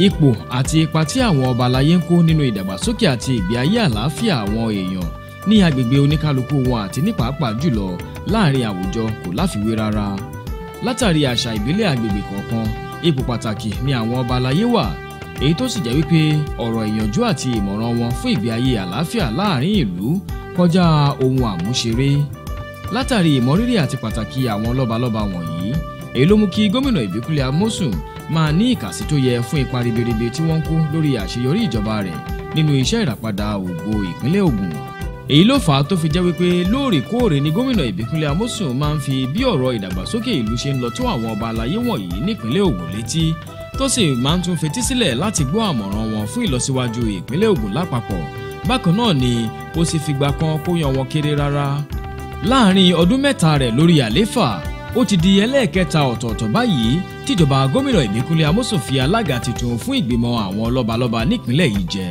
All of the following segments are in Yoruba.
ipò àti ipa tí àwọn ọba aláyé ń kó nínú ìdàgbàsókè àti ìgbé ayé àlàáfíà àwọn èèyàn ní agbègbè oníkálukú wọn àti ní pàápàá jùlọ láàrin àwùjọ kò láfiwé rárá. Látàrí àṣà ìbílẹ̀ agbègbè kọ̀ọ̀kan, ipò pàtàkì ni àwọn ọba aláyé wà, èyí tó sì jẹ́ wípé ọ̀rọ̀ ìyànjú àti ìmọ̀ràn wọn fún ìgbé ayé àlàáfíà láàrin ìlú kọjá ohun àmúṣeré. Látàrí ìmọrírì àti pàtàkì àwọn lọ́balọ́ba wọ̀nyí, èyí ló mú kí gómìnà Ìbíkúnlé Amósùn máa ní ìkàsí tó yẹ fún ipa ribiribi tí wọ́n ń kó lórí àṣeyọrí ìjọba rẹ̀ nínú iṣẹ́ ìràpadà ògo ìpínlẹ̀ Ògùn. Èyí ló fà á tó fi jẹ́ wípé lóòrèkóòrè ni gómìnà Ìbíkúnlé Amósùn máa ń fi bí ọ̀rọ̀ ìdàgbàsókè ìlú ṣe ń lọ tó àwọn ọba aláyé wọ̀nyí nípínlẹ̀ Ògùn létí, tó sì máa ń tún fetí sílẹ̀ láti gbọ́ àmọ̀ràn wọn fún ìlọsíwájú ìpínlẹ̀ Ògùn lápapọ̀. Bákan náà ni kò sì fìgbà kan kó yan wọn kéré rárá. Láàárín ọdún mẹ́ta rẹ̀ lórí àléfà, ó ti di ẹlẹ́ẹ̀kẹta ọ̀tọ̀ọ̀tọ̀ báyìí tíjọba gómìnà Ìbíkúnlé Amósùn fi alága titun fún ìgbìmọ̀ àwọn lọ́balọ́ba nípínlẹ̀ yìí jẹ.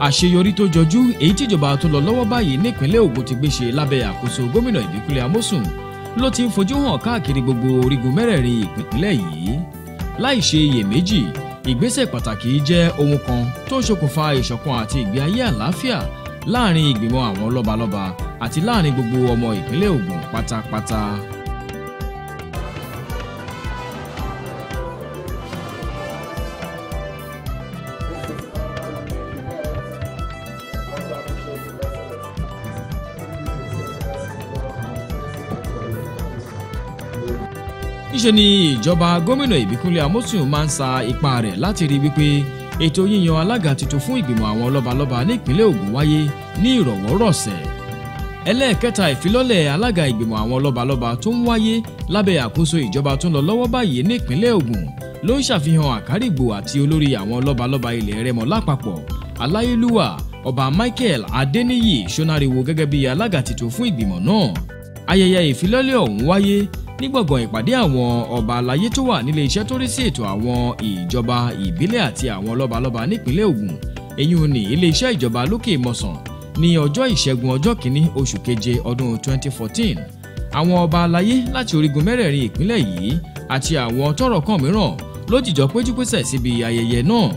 Àṣeyọrí tó jọjú èyí tíjọba tó lọ lọ́wọ́ báyìí nípínlẹ̀ Ògùn ti gbé ṣe lábẹ́ àkóso gómìnà Ìbíkúnlé Amósùn ló ti ń fojú hàn káàkiri gbogbo orígun mẹ́rẹ̀ẹ̀rin ìpínlẹ̀ yìí. Láì ṣe iyèméjì, ìgbésẹ̀ pàtàkì jẹ́ ohun kan tó ń ṣokùnfà ìṣọ̀kan àti ìgbé ayé àlàáfíà láàrin ìgbìmọ̀ àwọn lọ́balọ́ba àti láàrin gbogbo ọmọ ìpínlẹ̀ Ògùn pátápátá. Níṣe ni ìjọba gómìnà Ìbíkúnlé Amósùn máa ń sa ipá rẹ̀ láti rí wípé ètò yíyan alága tuntun fún ìgbìmọ̀ àwọn lọ́balọ́ba nípínlẹ̀ Ògùn wáyé ní ìrọ̀wọ́rọ̀sẹ̀. Ẹlẹ́ẹ̀kẹta ìfilọ́lẹ̀ alága ìgbìmọ̀ àwọn lọ́balọ́ba tó ń wáyé lábẹ́ àkóso ìjọba tó ń lọ lọ́wọ́ báyìí nípínlẹ̀ Ògùn ló ń ṣàfihàn àkárìgbò àti olórí àwọn lọ́balọ́ba ilẹ̀ Rẹ́mọ lápapọ̀, Aláyélúwà Ọba Michael Adéníyì Ṣónáriwo gẹ́gẹ́ bí alága tuntun fún ìgbìmọ̀ náà. Ayẹyẹ ìfilọ́lẹ̀ ọ̀hún wáyé ní gbọ̀ngàn ìpàdé àwọn ọba aláyé tó wà nílé iṣẹ́ tó rí sí ètò àwọn ìjọba ìbílẹ̀ àti àwọn lọ́balọ́ba nípínlẹ̀ Ògùn, èyí ní ilé iṣẹ́ ìjọba lókè Mọ̀sán ní ọjọ́ ìṣẹ́gun ọjọ́ kìíní oṣù keje ọdún 2014. Àwọn ọba aláyé láti orígun mẹ́rẹ̀ẹ̀rin ìpínlẹ̀ yìí àti àwọn tọ́rọ̀ kàn mìíràn ló jìjọ péjúpésẹ̀ síbi ayẹyẹ náà.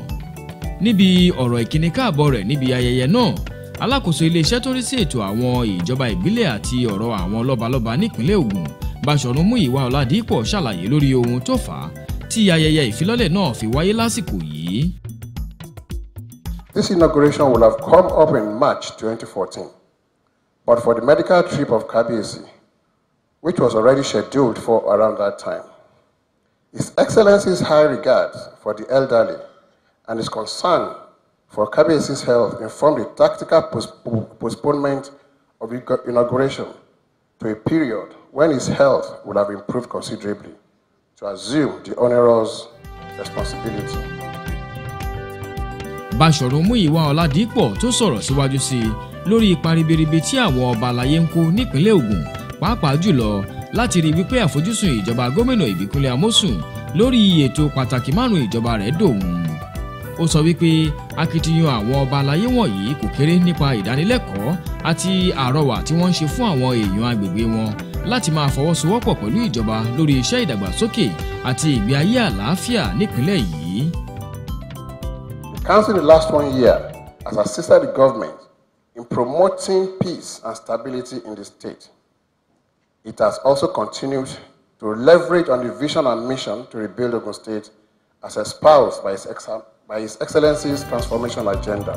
Níbi ọ̀rọ̀ ìkíni káàbọ̀ rẹ̀ níbi ayẹyẹ náà, alákòóso ilé iṣẹ́ tó rí sí ètò àwọn ìjọba ìbílẹ̀ àti ọ̀rọ̀ àwọn lọ́balọ́ba nípínlẹ̀ Ògùn, Báṣọ̀run Múyìwá Ọládìpọ̀ ṣàlàyé lórí ohun tó fà á tí ayẹyẹ ìfilọ́lẹ̀ náà fi wáyé lásìkò yìí. This inauguration will have come up in March 2014, but for the medical trip of Kabiyesi, which was already scheduled for around that time. His Excellency's high regard for the elderly and his concern for Kabiyesi's health informed the tactical postponement of the inauguration to a period when his health would have improved considerably to assume the onerous responsibility. Báṣọ̀run Múyìwá Ọládìpọ̀ tó sọ̀rọ̀ síwájú sí i lórí ipa ribiribi tí àwọn ọba aláyé ń kó nípínlẹ̀ Ògùn, pàápàá jùlọ láti rí wípé àfojúsùn ìjọba gómìnà Ìbíkúnlé Amósùn lórí ètò pàtàkì márùn-ún ìjọba rẹ̀ dòun. Ó sọ wípé akitiyan àwọn ọba aláyé wọ̀nyí kò kéré nípa ìdánilẹ́kọ̀ọ́ àti àrọwà tí wọ́n ń ṣe fún àwọn èèyàn agbègbè wọn láti máa fọwọ́sowọ́pọ̀ pẹ̀lú ìjọba lórí iṣẹ́ ìdàgbàsókè àti ìgbé ayé àlàáfíà nípínlẹ̀ yìí. The council in the last 1 year has assisted the government in promoting peace and stability in the state. It has also continued to leverage on the vision and mission to rebuild Ogun State as espoused by His Excellency's transformation agenda.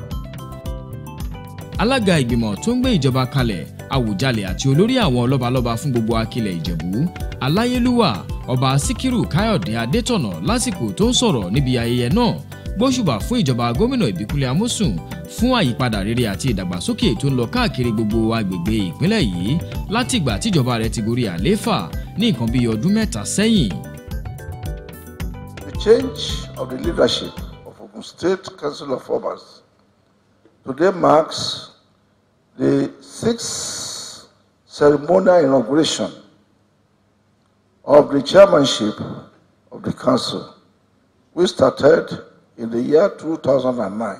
alága ìgbìmọ̀ tó ń gbé ìjọba kalẹ̀ Àwùjalẹ̀ àti olórí àwọn lọ́balọ́ba fún gbogbo akilẹ̀ Ìjẹ̀bú Aláyélúwà Ọba Síkírù Káyọ̀dé Adétọ̀nà lásìkò tó ń sọ̀rọ̀ níbi ayẹyẹ náà gbóṣùbà fún ìjọba gómìnà Ìbíkúnlé Amósùn fún àyípadà rere àti ìdàgbàsókè tó ń lọ káàkiri gbogbo agbègbè ìpínlẹ̀ yìí látìgbà tíjọba rẹ̀ ti gorí àlééfà ní nǹkan bíi ọdún mẹ́ta sẹ́yìn. The change of the leadership of Ogun State Council of Obas today marks the 6th ceremonial inauguration of the chairmanship of the council, which started in the year 2009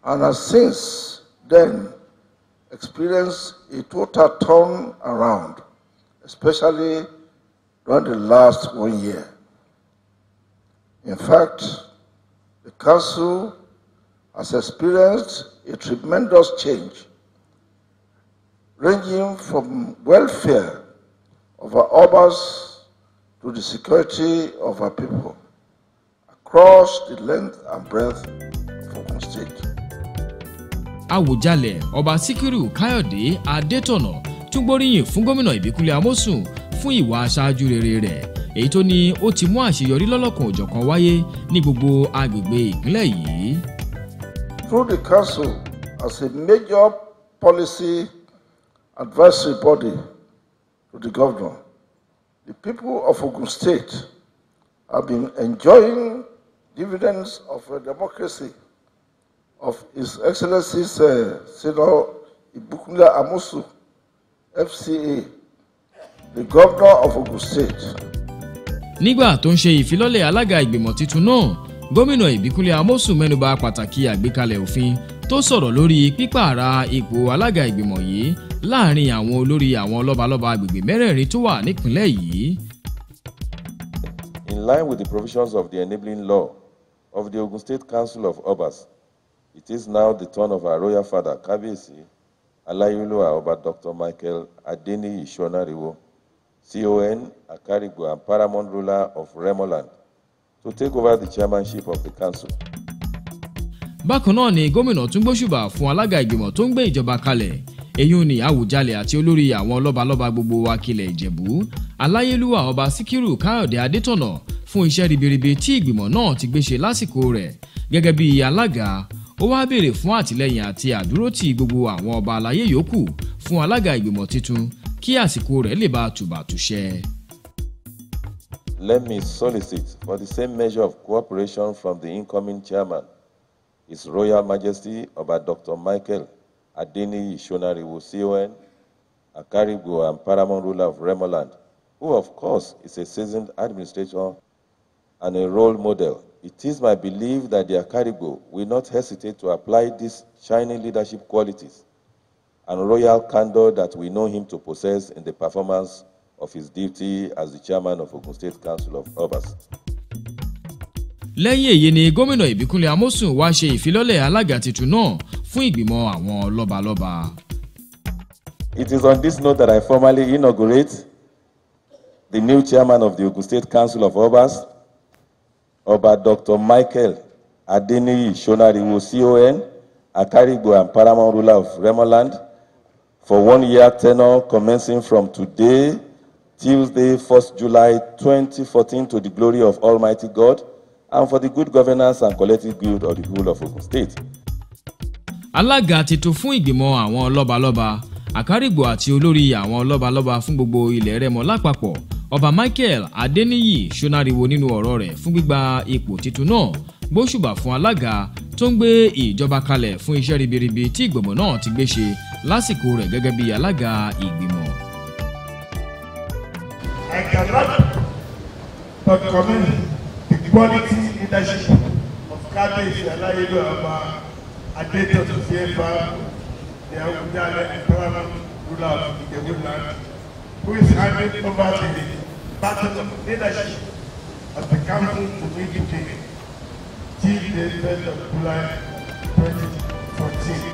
and has since then experienced a total turnaround, especially during the last 1 year. In fact, the council has experienced a tremendous change, ranging from welfare of our Obas to the security of our people across the length and breadth of Ogun State. Àwùjalẹ̀ Ọba Síkírù Káyọ̀dé Adétọ̀nà tún gbóríyìn fún gómìnà Ìbíkúnlé Amósùn fún ìwà aṣáájú rere rẹ̀ èyí tó ní ó ti mú àṣeyọrí lọ́lọ́kan òjọ̀kan wáyé ní gbogbo agbègbè ìpínlẹ̀ yìí. Through the council as a major policy advisory body to the governor, the people of Ogun State have been enjoying dividends of a democracy of His Excellency's Senator Ibukule Amosu, FCA, the governor of Ogun State. Nígbà tó ń ṣe ìfilọ́lẹ̀ alága ìgbìmọ̀ titun náà, gómìnà Ìbíkúnlé Amósùn mẹ́nubà pàtàkì àgbékalẹ̀ òfin tó sọ̀rọ̀ lórí pípààrà ipò alága ìgbìmọ̀ yìí láàrin àwọn olórí àwọn lọ́balọ́ba agbègbè mẹ́rẹ̀ẹ̀rin tó wà nípìnlẹ̀ yìí. In line with the provisions of the enabling law of the Ogun State Council of Obas, it is now the turn of our royal father, Kábíyèsí Aláyélúwà Ọba Dr. Michael Adeniyi Shonariwo, CON, Akarigbo and paramount ruler of Remoland, to take over the chairmanship of the council. Bákan náà ni gómìnà tún gbóṣùbà fún alága ìgbìmọ̀ tó ń gbé ìjọba kalẹ̀ èyún ni Àwùjalẹ̀ àti olórí àwọn lọ́balọ́ba gbogbo akilẹ̀ Ìjẹ̀bú Aláyélúwà Ọba Síkírù Káyọ̀dé Adétọ̀nà fún iṣẹ́ ribiribi tí ìgbìmọ̀ náà ti gbé ṣe lásìkò rẹ̀ gẹ́gẹ́ bí alága ó wá béèrè fún àtìlẹ́yìn àti àdúrótì gbogbo àwọn ọba aláyé yòókù fún alága ìgbìmọ̀ titun kí àsìkò rẹ̀ lè bá tùbà tùṣẹ. Let me solicit for the same measure of cooperation from the incoming chairman, His Royal Majesty Ọba Dr. Michael Adeniyi Shonariwo, CON, Akarigbo and paramount ruler of Remoland, who of course is a seasoned administrator and a role model. It is my belief that the Akarigbo will not hesitate to apply these shining leadership qualities and royal candor that we know him to possess in the performance of his duty as the chairman of Ogun State Council of Obas. Lẹ́yìn èyí ni gómìnà Ìbíkúnlé Amósùn wá ṣe ìfilọ́lẹ̀ alága titun náà fún ìgbìmọ̀ àwọn lọ́balọ́ba. It is on this note that I formally inaugurate the new chairman of the Ogun State Council of Obas, Ọba Dr. Michael Adeniyi Shonariwo, CON, Akarigbo and paramount ruler of Remoland, for 1 year tenure commencing from today, Tuesday, 1st July 2014, to the glory of Almighty God and for the good governance and collective good of the whole of Ogun State. Alága titun fún ìgbìmọ̀ àwọn lọ́balọ́ba, Akarigbo àti olórí àwọn lọ́balọ́ba fún gbogbo ilẹ̀ Rẹ́mọ lápapọ̀, Ọba Michael Adeniyi Shonariwo nínú ọ̀rọ̀ rẹ̀ fún gbígba ipò titun náà gbóṣùbà fún alága tó ń gbé ìjọba kalẹ̀ fún iṣẹ́ ribiribi tí ìgbìmọ̀ náà ti gbé ṣe lásìkò rẹ̀ gẹ́gẹ́ bí alága ìgbìmọ̀. I cannot but commend the quality leadership of Kábíyèsí Aláyélúwà Adétọ̀nà CFR, the Àwùjalẹ̀ paramount ruler of Igbimo, who is handing over the baton of leadership of the council to me today, till the 1st of July 2014.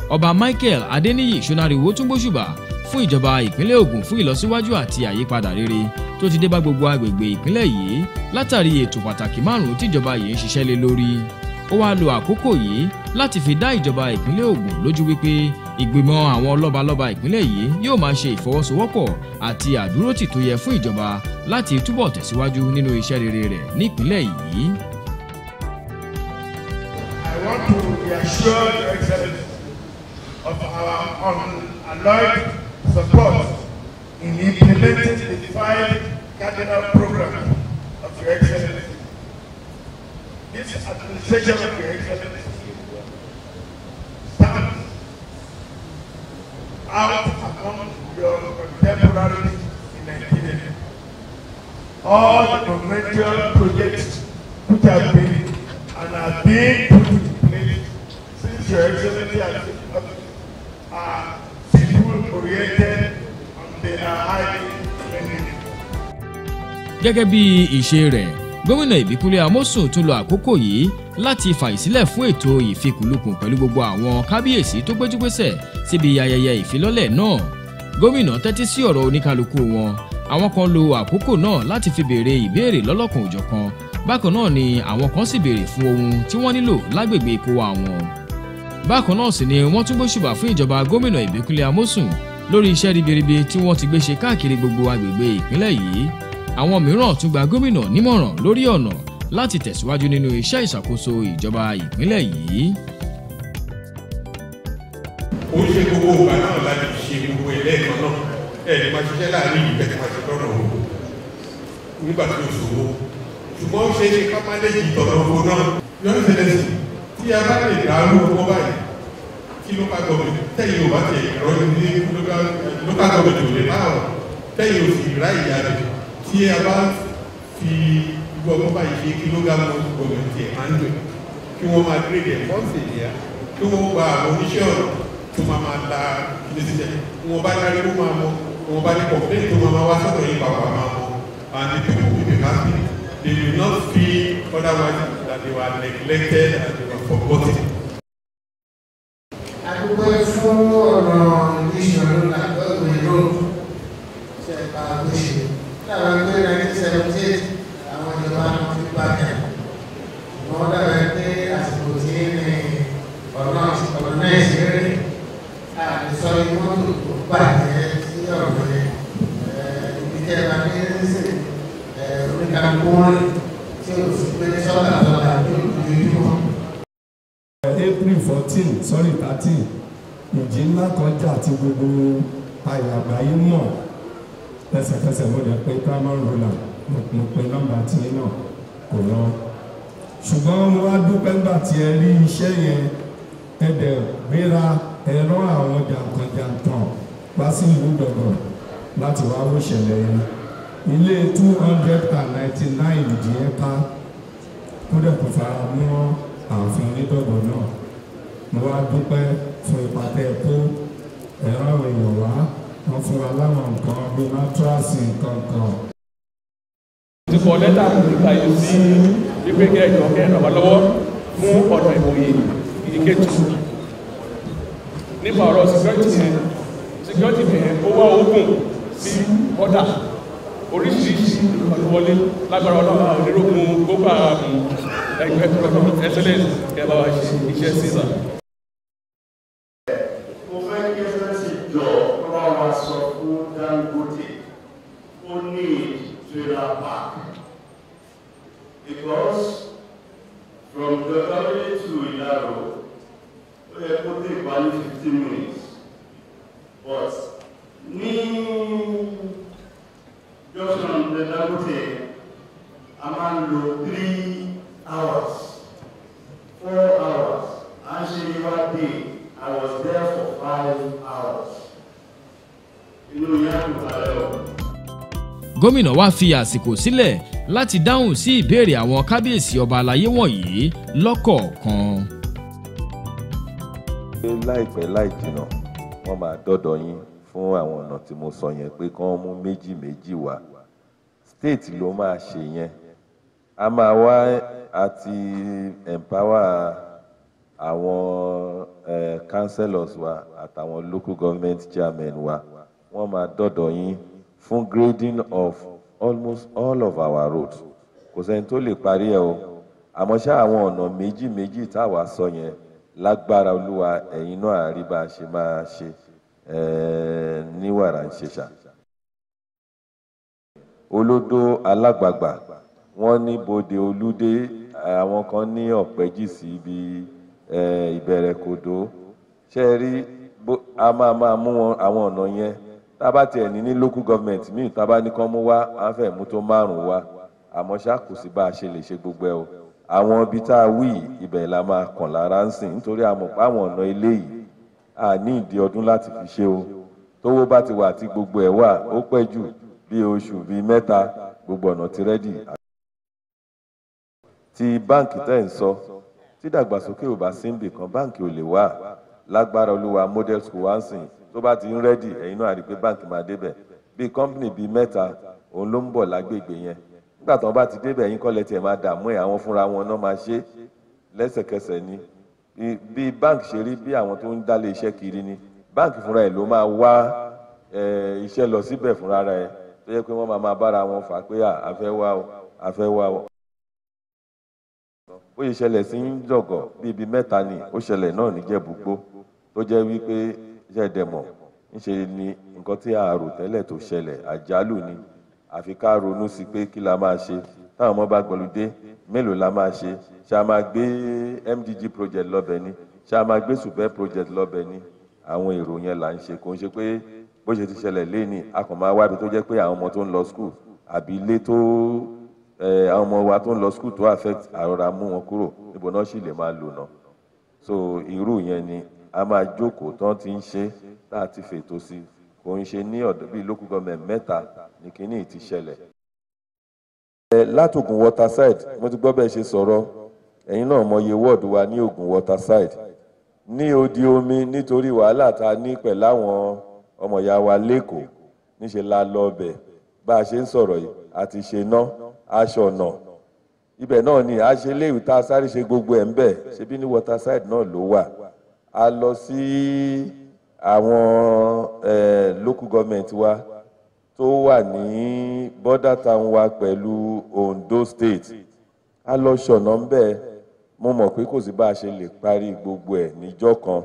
Ọba Michael Adeniyi Shonariwo tún gbóṣùbà fún ìjọba ìpínlẹ̀ Ògùn fún ìlọsíwájú àti àyípadà rere tó ti dé bá gbogbo agbègbè ìpínlẹ̀ yìí látàrí ètò pàtàkì 5 tíjọba yìí ń ṣiṣẹ́ lé lórí. ó wá lo àkókò yìí láti fi dá ìjọba ìpínlẹ̀ Ògùn lójú wípé ìgbìmọ̀ àwọn lọ́balọ́ba ìpínlẹ̀ yìí yóò máa ṣe ìfọwọ́sowọ́pọ̀ àti àdúrótì tó yẹ fún ìjọba láti túbọ̀ tẹ̀síwájú nínú iṣẹ́ rere rẹ̀ nípínlẹ̀ yìí. I want to reassure Your Excellency of our unalloyed support in implementing the 5 cardinal programs of Your Excellency. This administration of Your Excellency stands out among your contemporaries in Nigeria. All the major projects which have been and are being put in place since Your Excellency has been are people-oriented and they are highly commended. Gẹ́gẹ́ bí ìṣe rẹ̀, gómìnà Ìbíkúnlé Amósùn tún lo àkókò yìí láti fàyísílẹ̀ fún ètò ìfikùnlukùn pẹ̀lú gbogbo àwọn kábíyèsí tó péjúpésẹ̀ síbi ayẹyẹ ìfilọ́lẹ̀ náà. Gómìnà tẹ́tí sí ọ̀rọ̀ oníkálukú wọn. Àwọn kan lo àkókò náà láti fi béèrè ìbéèrè lọ́lọ́kan òjọ̀kan. Bákan náà ni àwọn kan sì béèrè fún ohun tí wọ́n nílò lágbègbè ìkówá wọn. Bákan náà sì ni wọ́n tún gbóṣùbà fún ìjọba gómìnà Ìbíkúnlé Amósùn lórí iṣẹ́ ribiribi tí wọ́n ti gbé ṣe káàkiri gbogbo agbègbè ìpínlẹ̀ yìí. Àwọn mìíràn tún gba gómìnà nímọ̀ràn lórí ọ̀nà láti tẹ̀síwájú nínú iṣẹ́ ìṣàkóso ìjọba ìpínlẹ̀ yìí. Ó ṣe gbogbo ìgbà náà láti ṣe gbogbo ẹlẹ́ẹ̀kan náà ẹ̀ẹ́dì máa ṣiṣẹ́ láàrin ìgbẹ́ tí máa ṣe lọ́nà o nígbà tí ó ṣòwò ṣùgbọ́n ó ṣe é ṣe ká má lè ìtọ̀nà owó náà yọ̀ọ́ ìṣẹ̀lẹ̀ sí tí a bá lè dàrú owó báyìí kí ló bá gbọ́dọ̀ tẹ̀yìn ò bá tiẹ̀ ìrọ́ ní local government ò lè láàrọ̀ tẹ̀yìn ò sì rá ìyá rẹ̀ tí a bá fi gbogbo ọgbọ́n báyìí ṣe kí ló gámọ́ gbọ́dọ̀ tiẹ̀ máa ń lò kí wọ́n máa gírèdì ẹ̀ fọ́ọ̀sì ìyá kí wọ́n gba àwọn oníṣẹ́ ọ̀nà tó máa la ilé sílẹ̀ wọn bá dárí ló máa mọ wọn bá ní kọ̀ọ̀pẹ́ tó máa wá sọ́dọ̀ yìí pàpà máa mọ and the people will be happy they will not feel otherwise that they were neglected and they were forgotten. Àdúgbò fún ọ̀nà ìṣòro làgbọ́gbọ̀ ìlú ṣe pa àgbéṣe láwọn ẹgbẹ́ 1978 àwọn ìjọba ti gbàgbẹ́ wọ́n dábàá pé àsìkò tí ní ọ̀nà náà ìṣeré àìsọ ìmọ́tò tó bàjẹ́ sí ọ̀rọ̀ ìbíjẹ́ bá ní ṣe oníkàkùn tí ó sì pé sọ́dà sọ́dà tó lójúmọ́. April 14 sorry 13 ìjì ńlá kan jà tí gbogbo ayọ̀ àgbáyé mọ̀ lẹ́sẹ̀kẹsẹ̀ mo lè pe primary ruler mo pe nọ́mbà tí náà kò lọ ṣùgbọ́n mo wá dúpẹ́ nígbà tí ẹ rí iṣẹ́ yẹn ẹ̀dẹ̀ gbéra ẹ̀rọ àwọn jàǹkànjàǹkàn wá sí ìlú Ìdọ̀gọ̀ láti wá wó ìṣẹ̀lẹ̀ yẹn ilé 299 ìdí ẹ̀ka tó dẹ̀ kò fara mọ́ ààfin Onídọ̀gọ̀ náà mo wá dúpẹ́ fún ìpàtẹ kó ẹ̀rọ àwọn èèyàn wá wọ́n fún wa láwọn nǹkan bí mátíráàsì nǹkan kan. ti kọ lẹ́tà nípa yìí sí wípé kẹ́ẹ̀jọ kẹ́ẹ̀rọ wá lọ́wọ́ fún ọ̀nà ìwòye ìdíkẹ́tù nípa ọ̀rọ̀ security bẹ̀rẹ̀ ó wá Ogun sí ọ̀dà oríṣiríṣi ìwọlé lágbára ọlọ́pàá onírògùn gbogbo ẹgbẹ́ excellence kẹba wa ṣe iṣẹ́ sísà. Mo fẹ́ kí ẹsẹ̀sì jọ ọba wa sọ fún Dangote ó ní trailer park because from the family to Ilaro ó yẹ kó dé ìbálò 15 minutes but ní junction the Dangote a máa ń lo 3 hours, 4 hours. Actually, one day I was there for 5 hours. Gómìnà wá fi àsìkò sílẹ̀ láti dáhùn sí ìbéèrè àwọn kábíyèsí ọba aláyé wọ̀nyí lọ́kọ̀ọ̀kan. Láìpẹ́ láì jìnnà wọ́n máa dọ́dọ̀ yín fún àwọn ọ̀nà tí mo sọ yẹn pé kán mú méjì wá. State ló máa ṣe yẹn. A máa wá àti empower àwọn councillors wa àtàwọn local government chairmen wa wọ́n máa dọ́dọ̀ yín fún grading of almost all of our roads kò sẹ́ni tó lè parí ẹ̀ o àmọ́ ṣá àwọn ọ̀nà méjì táwa sọ yẹn lágbára olúwa ẹ̀yin náà àrí bá a ṣe máa ṣe ní wàrà ń ṣe ṣá. olódó alágbàgbà wọ́n ní bòde olúdé, àwọn kan ní ọ̀pẹ́jì sí ibi ìbẹ̀rẹ̀ kòdó. ṣe rí a máa mú wọn àwọn ọ̀nà yẹn tá a bá tiẹ̀ ní local government míì tá a bá ní kán mú wá á fẹ́ mú tó 5 wá, àmọ́ ṣá kò sí bá a ṣe lè ṣe gbogbo ẹ̀ o. àwọn ibi tá a wí ibẹ̀ la máa kàn lára ń sìn, nítorí a mọ̀ pé àwọn ọ̀nà ilé yìí a ní ìdí ọdún láti fi ṣe o. tówó bá ti wà tí gbogbo ẹ̀ wà ó pẹ́ jù bí oṣù bíi 3 gbogbo ọ̀nà ti rẹ́dì. ti báǹkì tẹ́ ń sọ tí dàgbàsókè ò bá sí níbì kan báǹkì ò lè wà. lágbára olúwa model school wá ń sìn tó bá ti ń rẹ́dì ẹ̀yin náà rí i pé báǹkì máa débẹ̀. bíi kọ́mpìnì bíi 3 òun ló ń bọ̀ lágbègbè yẹn. nígbà tí wọ́n bá ti débẹ̀ yín kọ́lẹ̀ tiẹ̀ máa dààmú ẹ̀, àwọn fúnra wọn náà máa ṣe lẹ́sẹ̀kẹsẹ̀ ni. bí báǹkì ṣe rí bí àwọn tó ń dálé iṣẹ́ kiri ni, báǹkì fúnra ẹ̀ ló máa wá iṣẹ́ lọ síbẹ̀ fúnra rẹ̀ tó yẹ pé wọ́n máa bára wọn fà pé àfẹ́ wá o. ó yẹ ṣẹlẹ̀ sí ń jọ̀gọ̀ bíi 3 ni ó ṣẹlẹ̀ náà ní Jẹ̀bú-Igbó tó jẹ́ wípé iṣẹ́ dẹ̀mọ̀ ńṣe ni nǹkan tí a rò tẹ́lẹ̀ tó ṣẹlẹ̀ àjálù ni. àfi ká ronú sí pé kí la máa ṣe táwọn ọmọ bá gbọ́ludé mélòó la máa ṣe. ṣé a máa gbé MDG project lọ́bẹ̀ ni, ṣé a máa gbé super project lọ́bẹ̀ ni. àwọn èrò yẹn là ń ṣe, kò ń ṣe pé bó ṣe ti ṣẹlẹ̀ léni a kàn máa wábi tó jẹ́ pé àwọn ọmọ tó ń lọ school àbí ilé tó àwọn ọmọ wa tó ń lọ school tó affect àrọ̀ra mú wọn kúrò níbo náà sì lè máa lò náà. so irú yẹn ni a máa jókòó tán ti ń ṣe tá a ti fètò sí, kò ń ṣe ní ọ̀dọ̀ bíi local government 3 ní kíní ti ṣẹlẹ̀. látògùn waterside mo ti gbọ́ bẹ́ẹ̀ ṣe sọ̀rọ̀, ẹ̀yin náà mọye wọ́ọ̀dù wa ní Ògùn waterside ní odi omi nítorí wàhálà tá a ní pẹ̀lú àwọn ọmọ ìyá wa lẹ́kọ̀ọ́. níṣẹ́ la lọ ọbẹ̀ bá a ṣe ń sọ̀rọ̀ yìí àti ṣe ná aṣọ ọ̀nà ibẹ̀ náà ni a ṣe léwu tá a sáré ṣe gbogbo ẹ̀ ń bẹ̀ ṣebí ní waterside náà ló wà. a lọ sí àwọn local government wa tó wà ní border town wa pẹ̀lú Ondo state. a lọ ṣọ̀nà ń bẹ̀, mo mọ̀ pé kò sí bá a ṣe lè parí gbogbo ẹ̀ níjọ́ kan